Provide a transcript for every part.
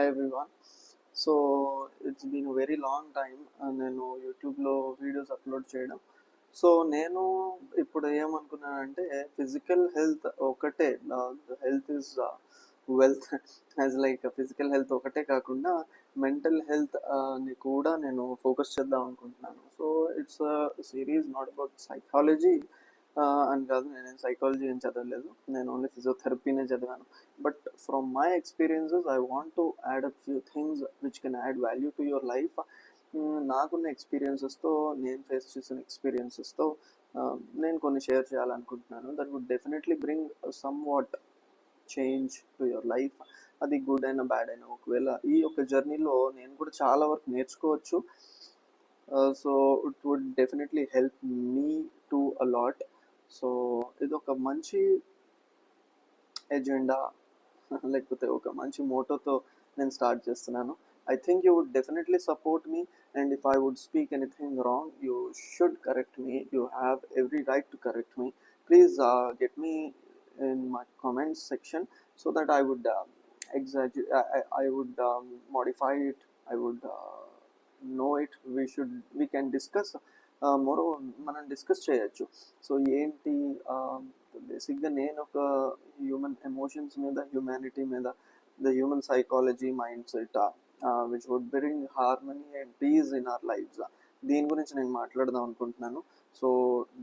Hi everyone. So it's been very long time నేను యూట్యూబ్లో videos upload చేయడం. సో నేను ఇప్పుడు ఏమనుకున్నానంటే ఫిజికల్ హెల్త్ ఒకటే, health is wealth, as like physical health ఒకటే కాకుండా మెంటల్ హెల్త్ ని కూడా నేను ఫోకస్ చేద్దాం అనుకుంటున్నాను. So it's series not about psychology అని కాదు, నేనేం సైకాలజీ ఏం చదవలేదు, నేను ఓన్లీ ఫిజియోథెరపీనే చదివాను. But from my experiences I want to add a few things which can add value to your life. నాకున్న ఎక్స్పీరియన్సెస్తో, నేను ఫేస్ చేసిన ఎక్స్పీరియన్సెస్తో నేను కొన్ని షేర్ చేయాలనుకుంటున్నాను. That would definitely bring somewhat change to your life. అది good అయినా bad అయినా, ఒకవేళ ఈ యొక్క జర్నీలో నేను కూడా చాలా వరకు నేర్చుకోవచ్చు. So it would definitely help me to a lot. సో ఇది ఒక మంచి ఎజెండా లేకపోతే ఒక మంచి మోటోతో నేను స్టార్ట్ చేస్తున్నాను. I think you would definitely support me, and if I would speak anything wrong you should correct me. You have every right to correct me. Please get me in my comments section so that I would exaggerate, I would modify it, I would know it. We can discuss మరో మనం discuss చేయొచ్చు. So ఏంటి, బేసిక్గా నేను ఒక human emotions మీద, humanity మీద, the human psychology, mindset which would bring harmony and peace in our lives, దీని గురించి నేను మాట్లాడదాం అనుకుంటున్నాను. So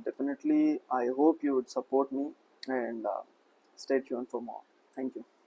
definitely I hope you would support me and stay tuned for more. Thank you.